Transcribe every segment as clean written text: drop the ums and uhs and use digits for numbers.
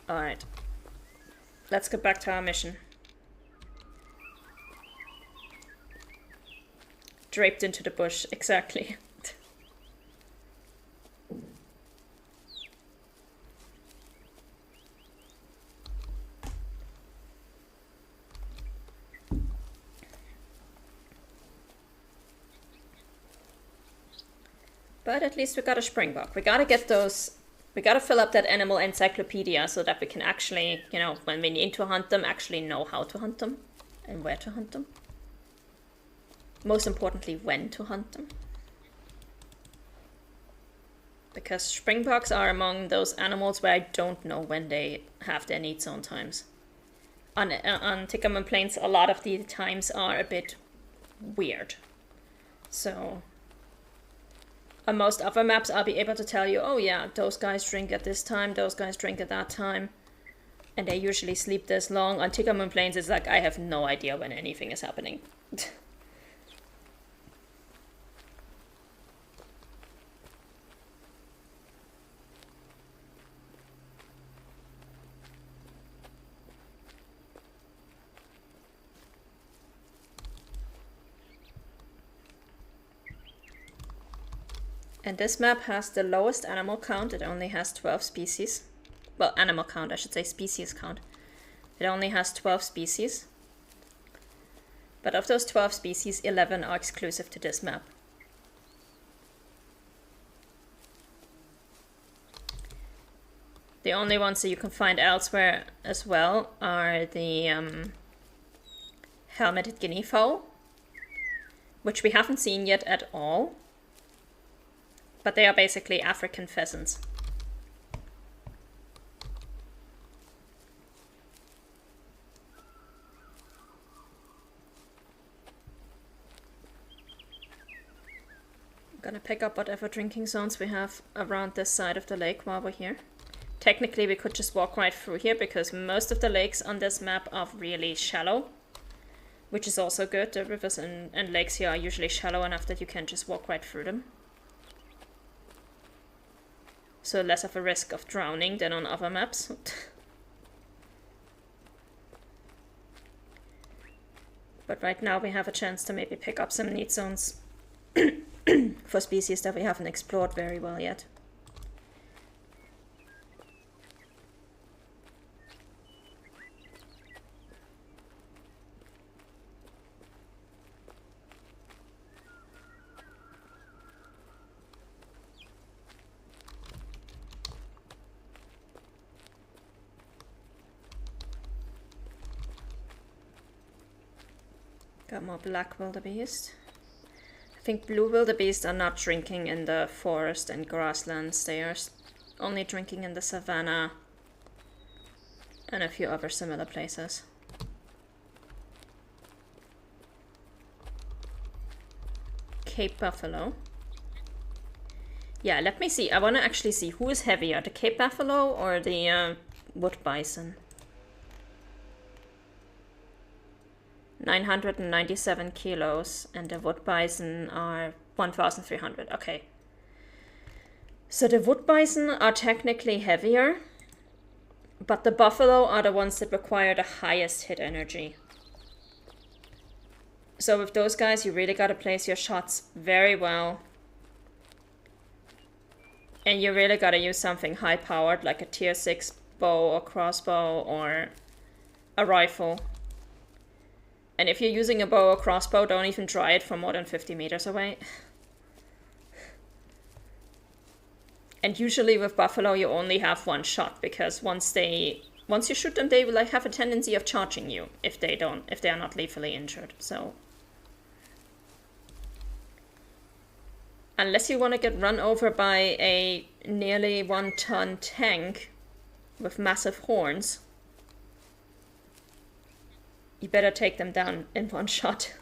Alright. Let's get back to our mission. Draped into the bush, exactly. But at least we got a springbok. We gotta get those... We gotta fill up that animal encyclopedia so that we can actually, you know, when we need to hunt them, actually know how to hunt them. And where to hunt them. Most importantly, when to hunt them. Because springboks are among those animals where I don't know when they have their need zone times. On Tickerman Plains, a lot of the times are a bit weird. So... on most other maps, I'll be able to tell you, oh yeah, those guys drink at this time, those guys drink at that time. And they usually sleep this long. On Tickerman Plains, it's like, I have no idea when anything is happening. And this map has the lowest animal count. It only has 12 species. Well, animal count, I should say species count. It only has 12 species. But of those 12 species, 11 are exclusive to this map. The only ones that you can find elsewhere as well are the helmeted guinea fowl, which we haven't seen yet at all. But they are basically African pheasants. I'm gonna pick up whatever drinking zones we have around this side of the lake while we're here. Technically, we could just walk right through here because most of the lakes on this map are really shallow, which is also good. The rivers and lakes here are usually shallow enough that you can just walk right through them. So less of a risk of drowning than on other maps. But right now we have a chance to maybe pick up some need zones for species that we haven't explored very well yet. Got more black wildebeest. I think blue wildebeest are not drinking in the forest and grasslands. They are only drinking in the savannah and a few other similar places. Cape buffalo. Yeah, let me see. I want to actually see who is heavier, the Cape buffalo or the wood bison. 997 kilos, and the wood bison are 1,300. Okay. So the wood bison are technically heavier, but the buffalo are the ones that require the highest hit energy. So with those guys, you really gotta place your shots very well. And you really gotta use something high powered, like a tier 6 bow or crossbow or a rifle. And if you're using a bow or crossbow, don't even try it from more than 50 meters away. And usually with buffalo, you only have one shot, because once you shoot them, they will like have a tendency of charging you if they are not lethally injured. So unless you want to get run over by a nearly 1-ton tank with massive horns, you better take them down in one shot.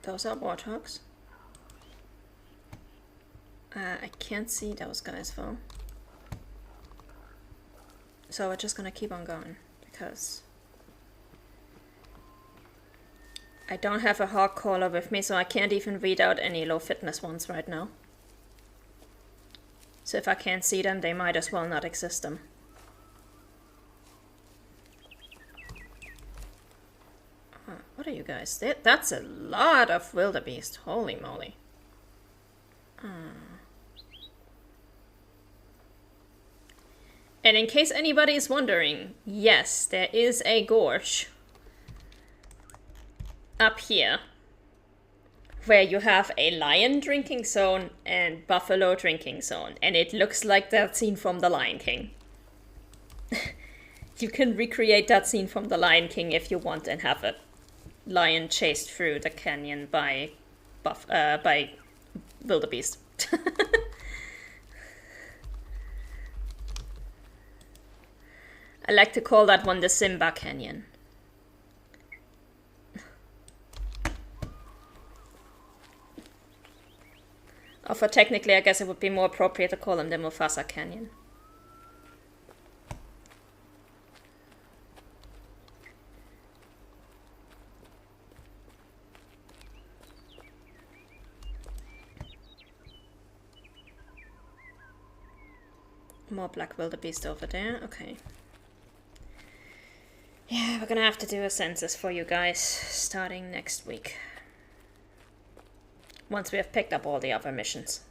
Those are warthogs. I can't see those guys though. So we're just gonna keep on going because I don't have a hog caller with me, so I can't even read out any low fitness ones right now. So if I can't see them, they might as well not exist them. What are you guys? That's a lot of wildebeest. Holy moly. And in case anybody is wondering, yes, there is a gorge up here where you have a lion drinking zone and buffalo drinking zone, and it looks like that scene from The Lion King. You can recreate that scene from The Lion King if you want and have a lion chased through the canyon by wildebeest. I like to call that one the Simba Canyon. Or for technically, I guess it would be more appropriate to call them the Mufasa Canyon. More black wildebeest over there, okay. Yeah, we're gonna have to do a census for you guys starting next week. Once we have picked up all the other missions.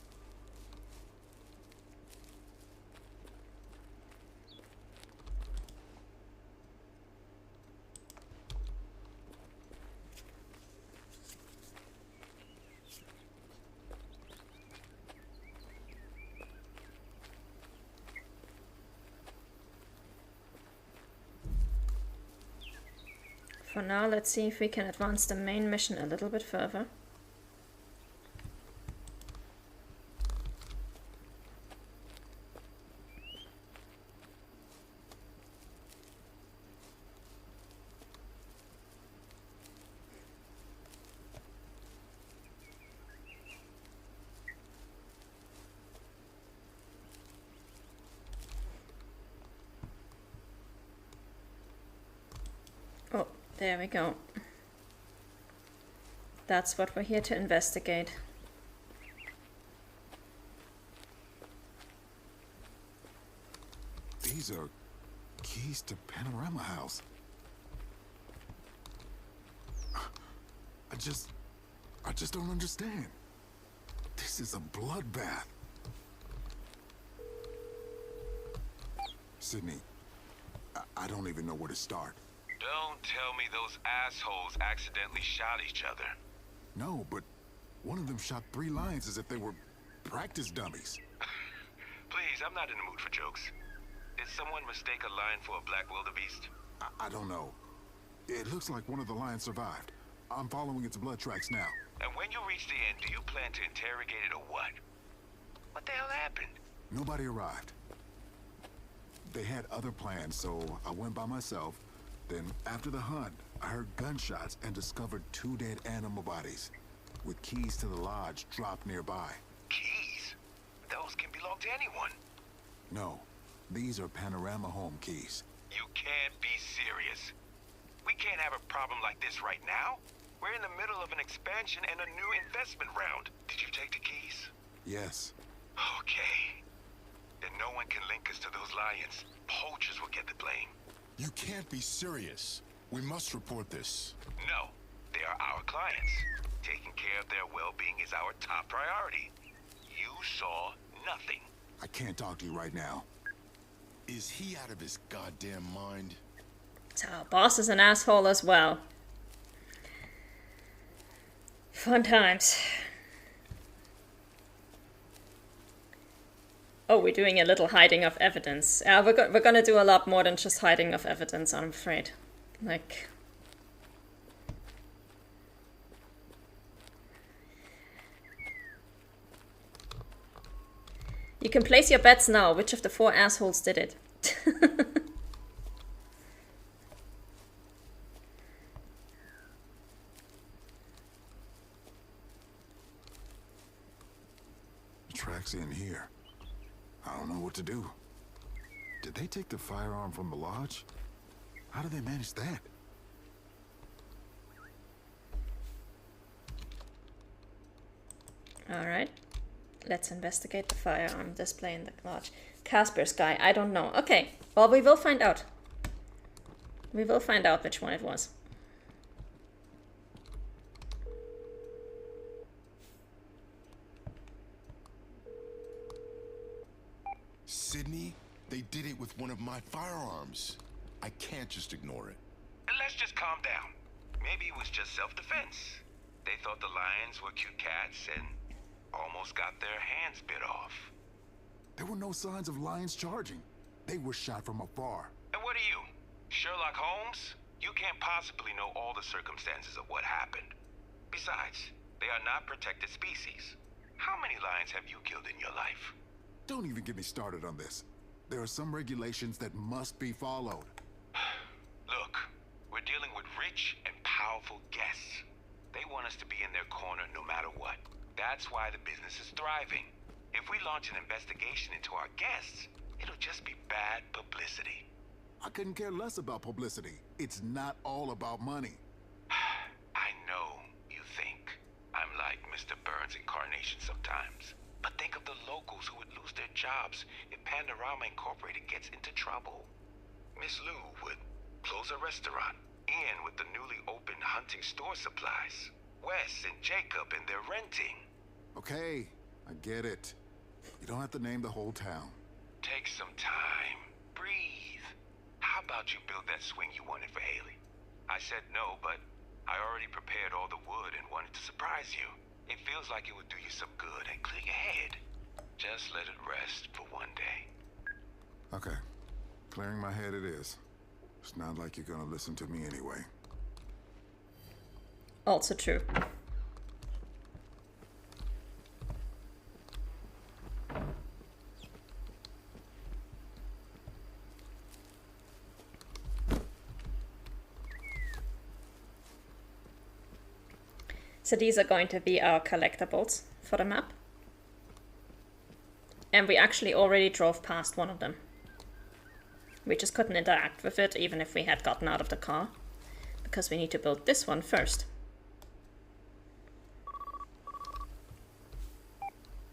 For now, let's see if we can advance the main mission a little bit further. Oh, there we go. That's what we're here to investigate. These are keys to Panorama House. I just don't understand. This is a bloodbath. Sydney, I don't even know where to start. Don't tell me those assholes accidentally shot each other. No, but one of them shot 3 lions as if they were practice dummies. Please, I'm not in the mood for jokes. Did someone mistake a lion for a black wildebeest? I don't know. It looks like one of the lions survived. I'm following its blood tracks now. And when you reach the end, do you plan to interrogate it or what? What the hell happened? Nobody arrived. They had other plans, so I went by myself. Then, after the hunt, I heard gunshots and discovered 2 dead animal bodies, with keys to the lodge dropped nearby. Keys? Those can belong to anyone. No, these are Panorama Home keys. You can't be serious. We can't have a problem like this right now. We're in the middle of an expansion and a new investment round. Did you take the keys? Yes. Okay. Then no one can link us to those lions. Poachers will get the blame. You can't be serious. We must report this. No, they are our clients. Taking care of their well-being is our top priority. You saw nothing. I can't talk to you right now. Is he out of his goddamn mind? So our boss is an asshole as well. Fun times. Oh, we're doing a little hiding of evidence. We're gonna do a lot more than just hiding of evidence, I'm afraid. Like... You can place your bets now. Which of the 4 assholes did it? tracks in here. I don't know what to do. Did they take the firearm from the lodge? How did they manage that? Alright. Let's investigate the firearm display in the lodge. Casper's guy, I don't know. Okay, well, we will find out. We will find out which one it was. Sydney, they did it with one of my firearms. I can't just ignore it. Let's just calm down. Maybe it was just self-defense. They thought the lions were cute cats and almost got their hands bit off. There were no signs of lions charging. They were shot from afar. And what are you, Sherlock Holmes? You can't possibly know all the circumstances of what happened. Besides, they are not protected species. How many lions have you killed in your life? Don't even get me started on this. There are some regulations that must be followed. Look, we're dealing with rich and powerful guests. They want us to be in their corner no matter what. That's why the business is thriving. If we launch an investigation into our guests, it'll just be bad publicity. I couldn't care less about publicity. It's not all about money. I know you think I'm like Mr. Burns' incarnation sometimes. But think of the locals who would lose their jobs if Panorama Incorporated gets into trouble. Miss Lou would close a restaurant. Ian with the newly opened hunting store supplies. Wes and Jacob and their renting. Okay, I get it. You don't have to name the whole town. Take some time. Breathe. How about you build that swing you wanted for Haley? I said no, but I already prepared all the wood and wanted to surprise you. It feels like it would do you some good and clear your head. Just let it rest for one day. Okay, clearing my head it is. It's not like you're gonna listen to me anyway. Also true. So these are going to be our collectibles for the map. And we actually already drove past one of them. We just couldn't interact with it even if we had gotten out of the car. Because we need to build this one first.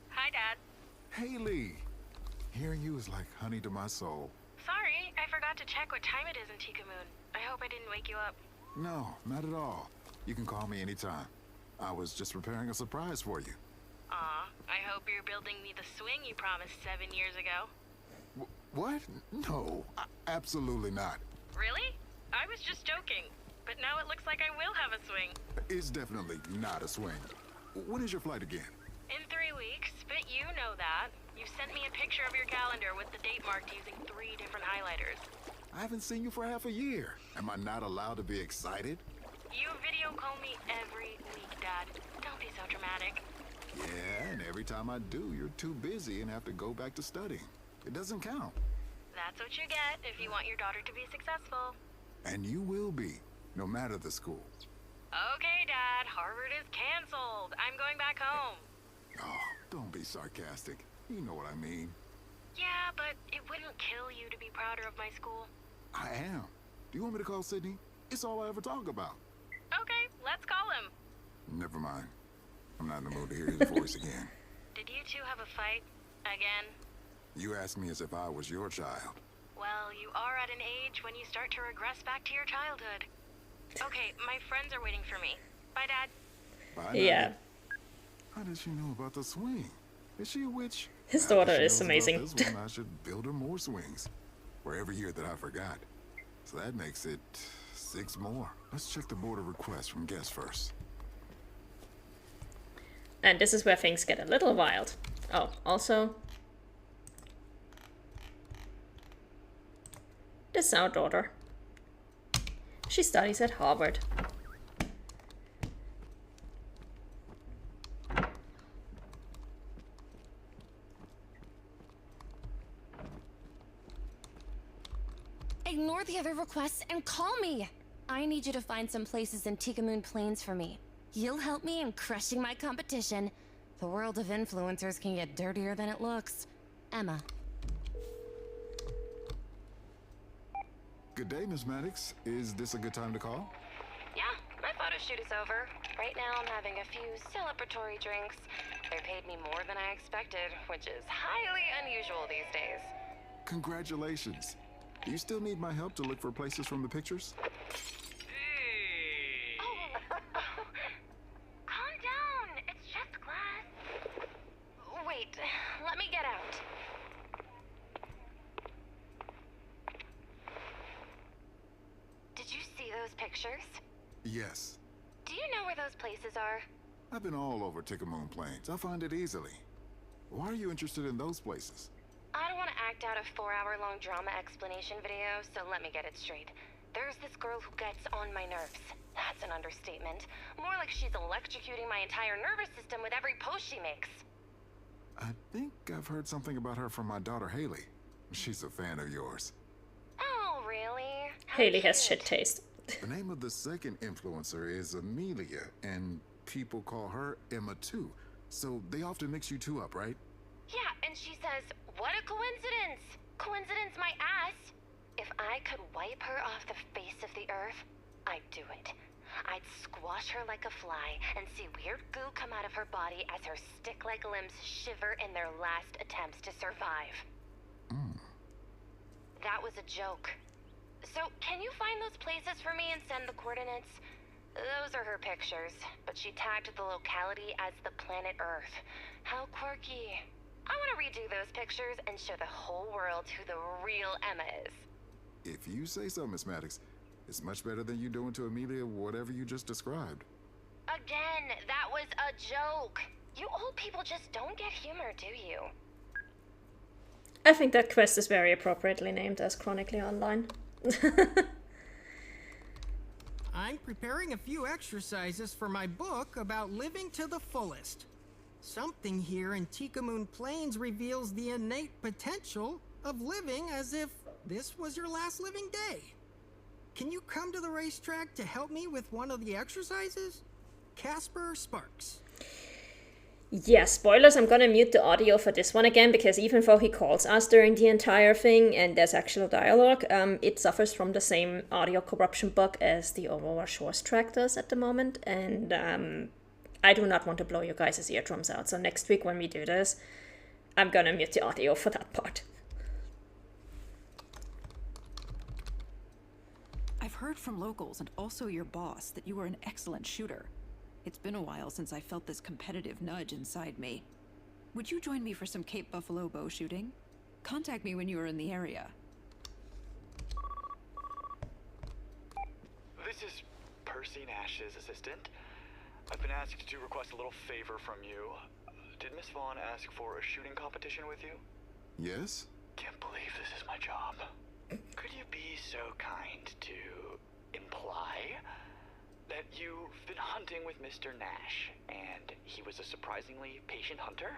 Hi, Dad. Haley! Hearing you is like honey to my soul. Sorry, I forgot to check what time it is in Tikamoon. I hope I didn't wake you up. No, not at all. You can call me anytime. I was just preparing a surprise for you. Aw, I hope you're building me the swing you promised 7 years ago. What? No, absolutely not. Really? I was just joking. But now it looks like I will have a swing. It's definitely not a swing. When is your flight again? In 3 weeks, but you know that. You sent me a picture of your calendar with the date marked using 3 different highlighters. I haven't seen you for half a year. Am I not allowed to be excited? You video call me every week, Dad. Don't be so dramatic. Yeah, and every time I do, you're too busy and have to go back to studying. It doesn't count. That's what you get if you want your daughter to be successful. And you will be, no matter the school. Okay, Dad, Harvard is canceled. I'm going back home. Oh, don't be sarcastic. You know what I mean. Yeah, but it wouldn't kill you to be prouder of my school. I am. Do you want me to call Sydney? It's all I ever talk about. Okay, let's call him. Never mind. I'm not in the mood to hear his voice again. Did you two have a fight? Again? You asked me as if I was your child. Well, you are at an age when you start to regress back to your childhood. Okay, my friends are waiting for me. Bye, Dad. Bye, Yeah. Nugget. How does she know about the swing? Is she a witch? His After daughter she is knows about amazing. This one, I should build her more swings. For every year that I forgot. So that makes it 6 more. Let's check the board of requests from guests first. And this is where things get a little wild. Oh, also, this is our daughter. She studies at Harvard. Ignore the other requests and call me! I need you to find some places in Tikamoon Plains for me. You'll help me in crushing my competition, The world of influencers can get dirtier than it looks. Emma. Good day, Miss Maddox. Is this a good time to call? Yeah, my photo shoot is over. Right now I'm having a few celebratory drinks. They paid me more than I expected, which is highly unusual these days. Congratulations. Do you still need my help to look for places from the pictures? Oh, calm down. It's just glass. Wait, let me get out. Did you see those pictures? Yes. Do you know where those places are? I've been all over Tickamoon Plains. I'll find it easily. Why are you interested in those places? I don't want to act out a 4-hour-long drama explanation video, so let me get it straight. There's this girl who gets on my nerves. That's an understatement. More like she's electrocuting my entire nervous system with every post she makes. I think I've heard something about her from my daughter Haley. She's a fan of yours. Oh, really? How Haley has cute. shit taste. The name of the second influencer is Amelia, and people call her Emma too. So they often mix you two up, right? Yeah, and she says, what a coincidence! Coincidence my ass! If I could wipe her off the face of the earth, I'd do it. I'd squash her like a fly and see weird goo come out of her body as her stick-like limbs shiver in their last attempts to survive. That was a joke. So, can you find those places for me and send the coordinates? Those are her pictures, but she tagged the locality as the planet Earth. How quirky. I want to redo those pictures and show the whole world who the real Emma is. If you say so, Miss Maddox. It's much better than you doing to Amelia whatever you just described. Again, that was a joke. You old people just don't get humor, do you? I think that quest is very appropriately named as Chronically Online. I'm preparing a few exercises for my book about living to the fullest. Something here in Tickamoon Plains reveals the innate potential of living as if this was your last living day. Can you come to the racetrack to help me with one of the exercises? Casper Sparks. Yeah, spoilers, I'm gonna mute the audio for this one again, because even though he calls us during the entire thing and there's actual dialogue, it suffers from the same audio corruption bug as the Aurora Shores track does at the moment, and I do not want to blow you guys' eardrums out, so next week when we do this, I'm gonna mute the audio for that part. I've heard from locals and also your boss that you are an excellent shooter. It's been a while since I felt this competitive nudge inside me. Would you join me for some Cape Buffalo bow shooting? Contact me when you are in the area. This is Percy Nash's assistant. I've been asked to request a little favor from you. Did Miss Vaughn ask for a shooting competition with you? Yes? Can't believe this is my job. Could you be so kind to imply that you've been hunting with Mr. Nash, and he was a surprisingly patient hunter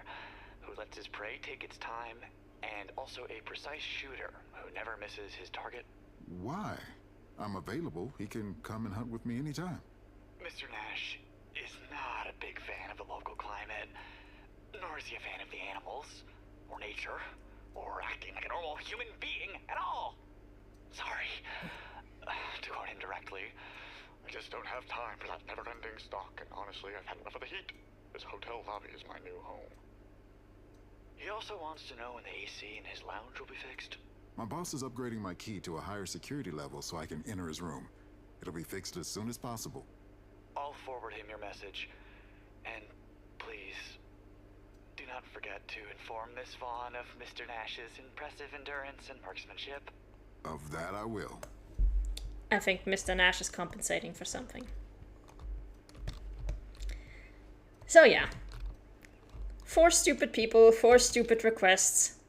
who lets his prey take its time, and also a precise shooter who never misses his target? Why? I'm available. He can come and hunt with me anytime. Mr. Nash is not a big fan of the local climate, nor is he a fan of the animals, or nature, or acting like a normal human being at all. Sorry. To quote him directly, I just don't have time for that never-ending stalk, and honestly, I've had enough of the heat. This hotel lobby is my new home. He also wants to know when the AC in his lounge will be fixed. My boss is upgrading my key to a higher security level so I can enter his room. It'll be fixed as soon as possible. I'll forward him your message. And please, do not forget to inform Miss Vaughn of Mr. Nash's impressive endurance and marksmanship. Of that I will. I think Mr. Nash is compensating for something. So yeah. 4 stupid people, 4 stupid requests.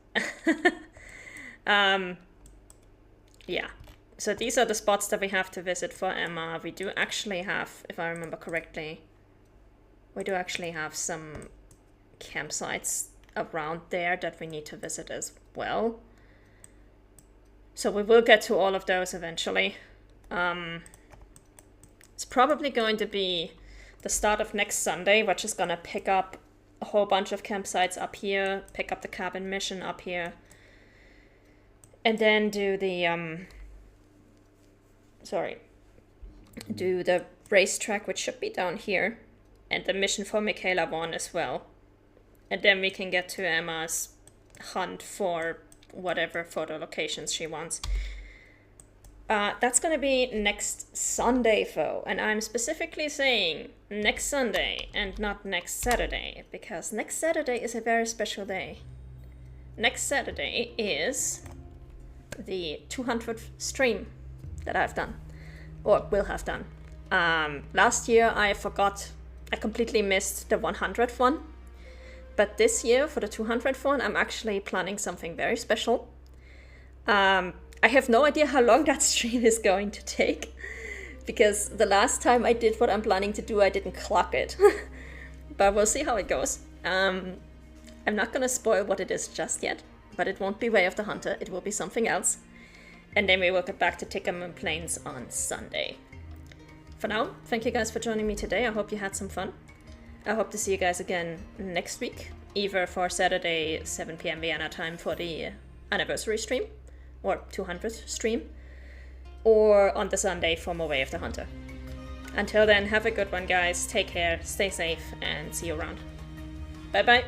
Yeah. So these are the spots that we have to visit for Emma. We do actually have, if I remember correctly, we do actually have some campsites around there that we need to visit as well. So we will get to all of those eventually. It's probably going to be the start of next Sunday, which is going to pick up a whole bunch of campsites up here, pick up the cabin mission up here, and then do the do the racetrack, which should be down here, and the mission for Michaela 1 as well. And then we can get to Emma's hunt for whatever photo locations she wants. That's gonna be next Sunday though, and I'm specifically saying next Sunday and not next Saturday, because next Saturday is a very special day. Next Saturday is the 200th stream that I've done, or will have done. Last year I completely missed the 100th one, but this year for the 200th one I'm actually planning something very special. I have no idea how long that stream is going to take, because the last time I did what I'm planning to do, I didn't clock it. But we'll see how it goes. I'm not gonna spoil what it is just yet, but it won't be Way of the Hunter, it will be something else. And then we will get back to Tickerman Plains on Sunday. For now, thank you guys for joining me today. I hope you had some fun. I hope to see you guys again next week, either for Saturday 7 PM Vienna time for the anniversary stream, or 200th stream, or on the Sunday for more Way of the Hunter. Until then, have a good one guys, take care, stay safe, and see you around. Bye bye!